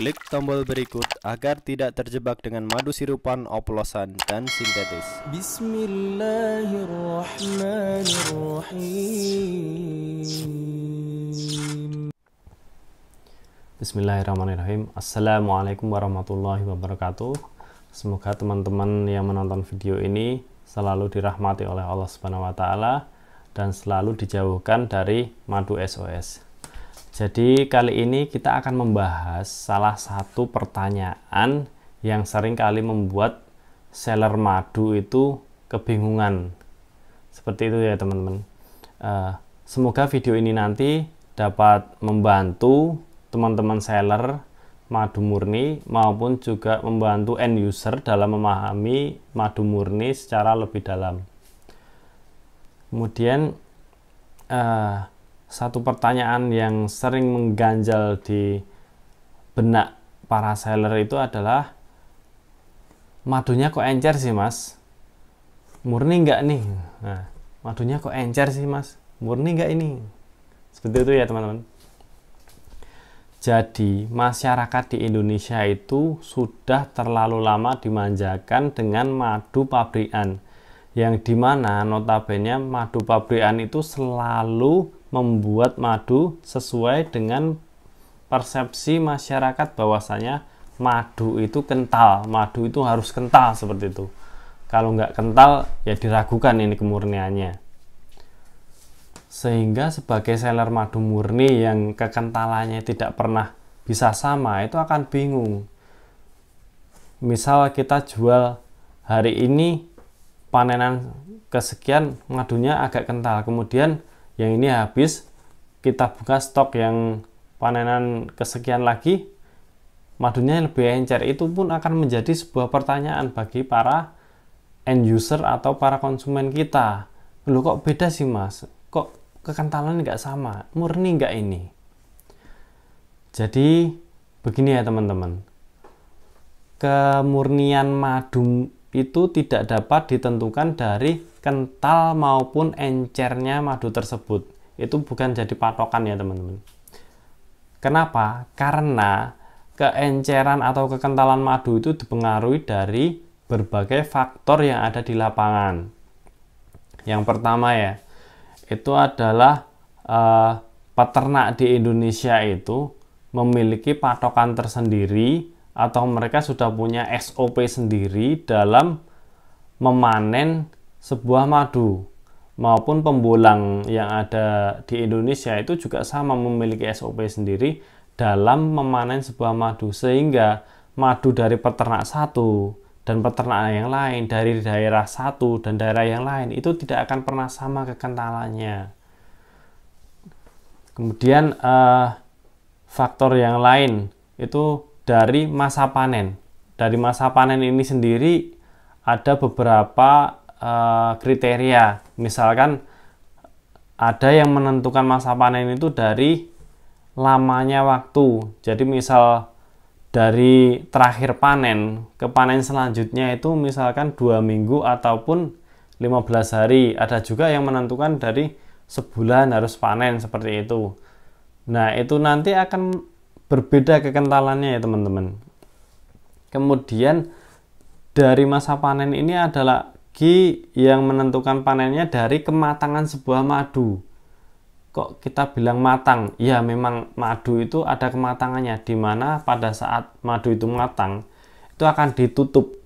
Klik tombol berikut agar tidak terjebak dengan madu sirupan, oplosan, dan sintetis. Bismillahirrahmanirrahim. Bismillahirrahmanirrahim. Assalamualaikum warahmatullahi wabarakatuh. Semoga teman-teman yang menonton video ini selalu dirahmati oleh Allah Subhanahu wa Ta'ala dan selalu dijauhkan dari madu SOS. Jadi kali ini kita akan membahas salah satu pertanyaan yang sering kali membuat seller madu itu kebingungan. Seperti itu ya teman-teman. Semoga video ini nanti dapat membantu teman-teman seller madu murni maupun juga membantu end user dalam memahami madu murni secara lebih dalam. Kemudian satu pertanyaan yang sering mengganjal di benak para seller itu adalah, madunya kok encer sih mas? Murni nggak nih? Nah, madunya kok encer sih mas? Murni nggak ini? Seperti itu ya teman-teman. Jadi masyarakat di Indonesia itu sudah terlalu lama dimanjakan dengan madu pabrikan, yang dimana notabene madu pabrikan itu selalu membuat madu sesuai dengan persepsi masyarakat bahwasanya madu itu kental, madu itu harus kental seperti itu. Kalau nggak kental ya diragukan ini kemurniannya. Sehingga sebagai seller madu murni yang kekentalannya tidak pernah bisa sama, itu akan bingung. Misal kita jual hari ini panenan kesekian, madunya agak kental, kemudian yang ini habis, kita buka stok yang panenan kesekian lagi, madunya lebih encer. Itu pun akan menjadi sebuah pertanyaan bagi para end user atau para konsumen kita. Loh kok beda sih mas? Kok kekentalan nggak sama? Murni nggak ini? Jadi begini ya teman-teman, kemurnian madu itu tidak dapat ditentukan dari kental maupun encernya madu tersebut. Itu bukan jadi patokan ya teman-teman. Kenapa? Karena keenceran atau kekentalan madu itu dipengaruhi dari berbagai faktor yang ada di lapangan. Yang pertama ya, itu adalah peternak di Indonesia itu memiliki patokan tersendiri atau mereka sudah punya SOP sendiri dalam memanen sebuah madu, maupun pembolang yang ada di Indonesia itu juga sama memiliki SOP sendiri dalam memanen sebuah madu, sehingga madu dari peternak satu dan peternak yang lain, dari daerah satu dan daerah yang lain, itu tidak akan pernah sama kekentalannya. Kemudian faktor yang lain itu dari masa panen. Dari masa panen ini sendiri ada beberapa kriteria. Misalkan ada yang menentukan masa panen itu dari lamanya waktu. Jadi misal dari terakhir panen ke panen selanjutnya itu misalkan 2 minggu ataupun 15 hari. Ada juga yang menentukan dari sebulan harus panen, seperti itu. Nah, itu nanti akan berbeda kekentalannya ya teman-teman. Kemudian dari masa panen ini adalah yang menentukan panennya dari kematangan sebuah madu. Kok kita bilang matang? Ya memang madu itu ada kematangannya, di mana pada saat madu itu matang itu akan ditutup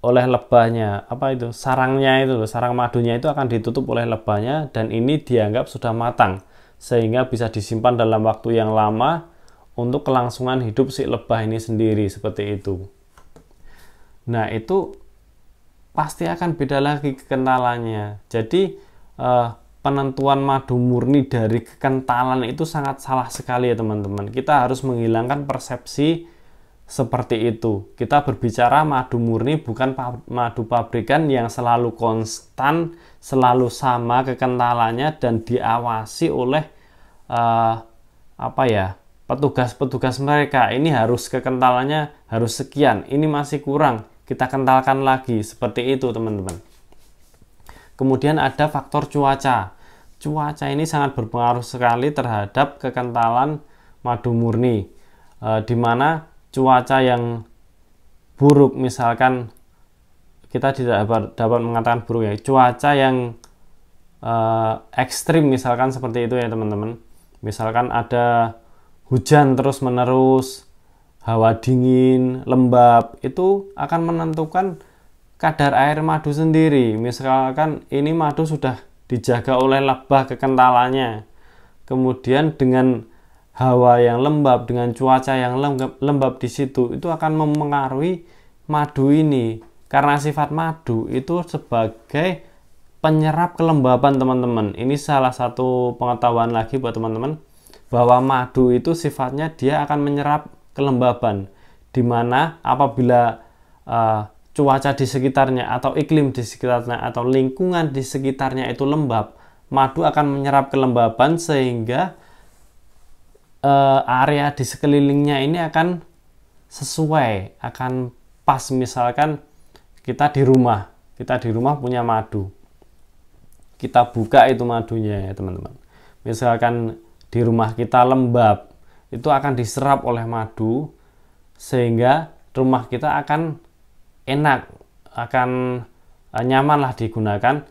oleh lebahnya. Apa itu? Sarangnya itu, sarang madunya itu akan ditutup oleh lebahnya, dan ini dianggap sudah matang sehingga bisa disimpan dalam waktu yang lama untuk kelangsungan hidup si lebah ini sendiri, seperti itu. Nah, itu pasti akan beda lagi kekentalannya. Jadi penentuan madu murni dari kekentalan itu sangat salah sekali ya teman-teman. Kita harus menghilangkan persepsi seperti itu. Kita berbicara madu murni, bukan madu pabrikan yang selalu konstan, selalu sama kekentalannya dan diawasi oleh petugas-petugas mereka. Ini harus kekentalannya harus sekian, ini masih kurang, kita kentalkan lagi, seperti itu teman-teman. Kemudian ada faktor cuaca. Cuaca ini sangat berpengaruh sekali terhadap kekentalan madu murni. di mana cuaca yang buruk, misalkan kita tidak dapat mengatakan buruk ya, cuaca yang ekstrim misalkan seperti itu ya teman-teman. Misalkan ada hujan terus menerus, hawa dingin, lembab, itu akan menentukan kadar air madu sendiri. Misalkan ini madu sudah dijaga oleh lebah kekentalannya, kemudian dengan hawa yang lembab, dengan cuaca yang lembab di situ, itu akan mempengaruhi madu ini. Karena sifat madu itu sebagai penyerap kelembaban teman-teman. Ini salah satu pengetahuan lagi buat teman-teman, bahwa madu itu sifatnya dia akan menyerap kelembaban, dimana apabila cuaca di sekitarnya atau iklim di sekitarnya atau lingkungan di sekitarnya itu lembab, madu akan menyerap kelembaban sehingga area di sekelilingnya ini akan sesuai, akan pas. Misalkan kita di rumah punya madu, kita buka itu madunya ya teman-teman. Misalkan di rumah kita lembab, itu akan diserap oleh madu sehingga rumah kita akan enak, akan nyaman lah digunakan,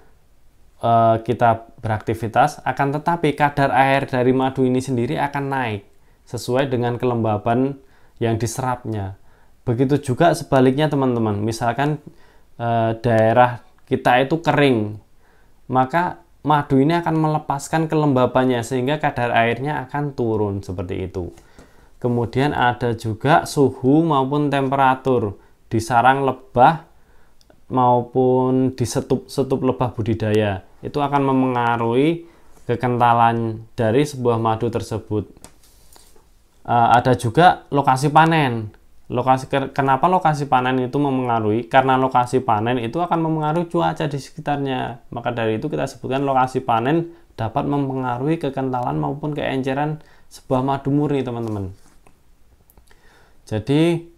kita beraktivitas. Akan tetapi kadar air dari madu ini sendiri akan naik sesuai dengan kelembaban yang diserapnya. Begitu juga sebaliknya teman-teman, misalkan daerah kita itu kering, maka madu ini akan melepaskan kelembabannya sehingga kadar airnya akan turun seperti itu. Kemudian ada juga suhu maupun temperatur di sarang lebah maupun di setup lebah budidaya, itu akan memengaruhi kekentalan dari sebuah madu tersebut. Ada juga lokasi panen. Kenapa lokasi panen itu memengaruhi? Karena lokasi panen itu akan memengaruhi cuaca di sekitarnya. Maka dari itu kita sebutkan lokasi panen dapat memengaruhi kekentalan maupun keenceran sebuah madu murni teman-teman. Jadi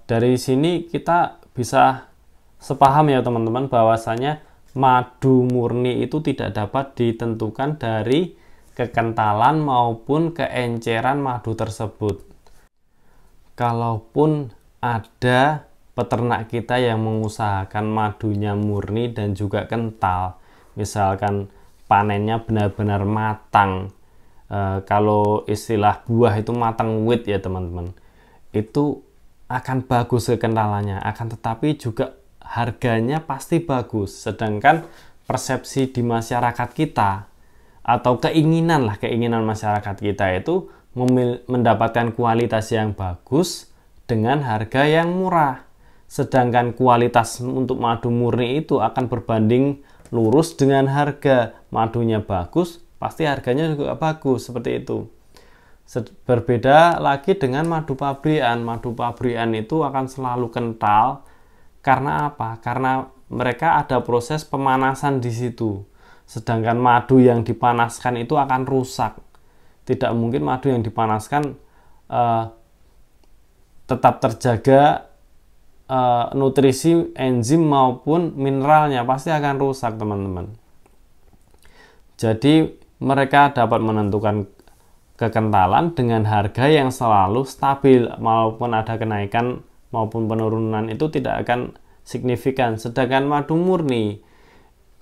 dari sini kita bisa sepaham ya teman-teman, bahwasanya madu murni itu tidak dapat ditentukan dari kekentalan maupun keenceran madu tersebut. Kalaupun ada peternak kita yang mengusahakan madunya murni dan juga kental, misalkan panennya benar-benar matang, kalau istilah buah itu matang wit ya teman-teman, itu akan bagus kekentalannya, akan tetapi juga harganya pasti bagus. Sedangkan persepsi di masyarakat kita atau keinginan masyarakat kita itu mendapatkan kualitas yang bagus dengan harga yang murah. Sedangkan kualitas untuk madu murni itu akan berbanding lurus dengan harga. Madunya bagus, pasti harganya juga bagus, seperti itu. Berbeda lagi dengan madu pabrikan. Madu pabrikan itu akan selalu kental. Karena apa? Karena mereka ada proses pemanasan di situ. Sedangkan madu yang dipanaskan itu akan rusak. Tidak mungkin madu yang dipanaskan tetap terjaga nutrisi, enzim maupun mineralnya, pasti akan rusak teman-teman. Jadi mereka dapat menentukan kekentalan dengan harga yang selalu stabil, maupun ada kenaikan maupun penurunan itu tidak akan signifikan. Sedangkan madu murni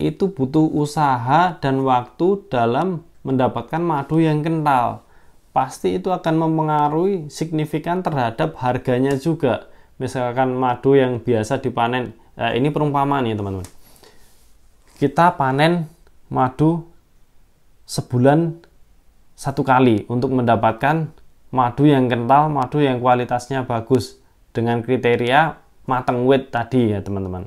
itu butuh usaha dan waktu dalam mendapatkan madu yang kental. Pasti itu akan mempengaruhi signifikan terhadap harganya juga. Misalkan madu yang biasa dipanen, ini perumpamaan ya teman-teman. Kita panen madu sebulan satu kali untuk mendapatkan madu yang kental, madu yang kualitasnya bagus dengan kriteria matang wet tadi ya teman-teman.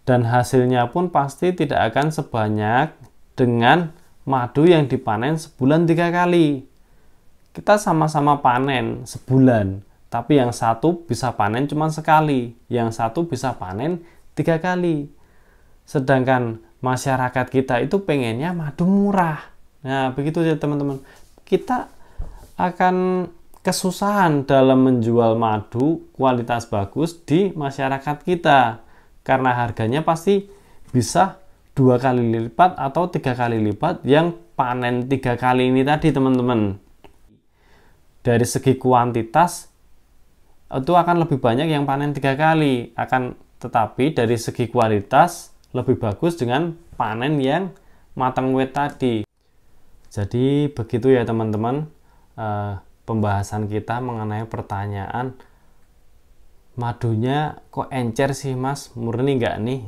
Dan hasilnya pun pasti tidak akan sebanyak dengan madu yang dipanen sebulan 3 kali. Kita sama-sama panen sebulan, tapi yang satu bisa panen cuma sekali, yang satu bisa panen 3 kali. Sedangkan masyarakat kita itu pengennya madu murah. Nah, begitu ya teman-teman. Kita akan kesusahan dalam menjual madu kualitas bagus di masyarakat kita. Karena harganya pasti bisa 2 kali lipat atau 3 kali lipat yang panen 3 kali ini tadi teman-teman. dari segi kuantitas itu akan lebih banyak yang panen 3 kali, tetapi dari segi kualitas lebih bagus dengan panen yang matang wet tadi. Jadi begitu ya teman-teman, pembahasan kita mengenai pertanyaan madunya kok encer sih mas, murni nggak nih?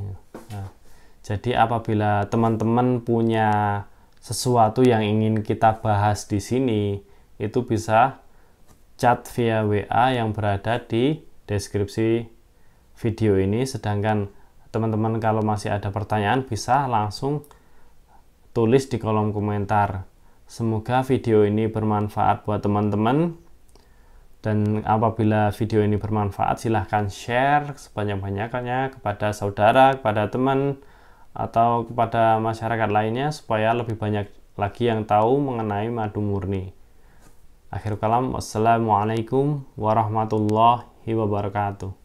Jadi apabila teman-teman punya sesuatu yang ingin kita bahas di sini, itu bisa chat via WA yang berada di deskripsi video ini. Sedangkan teman-teman kalau masih ada pertanyaan bisa langsung tulis di kolom komentar. Semoga video ini bermanfaat buat teman-teman, dan apabila video ini bermanfaat silahkan share sebanyak-banyaknya kepada saudara, kepada teman, atau kepada masyarakat lainnya supaya lebih banyak lagi yang tahu mengenai madu murni. Akhir kalam, wassalamualaikum warahmatullahi wabarakatuh.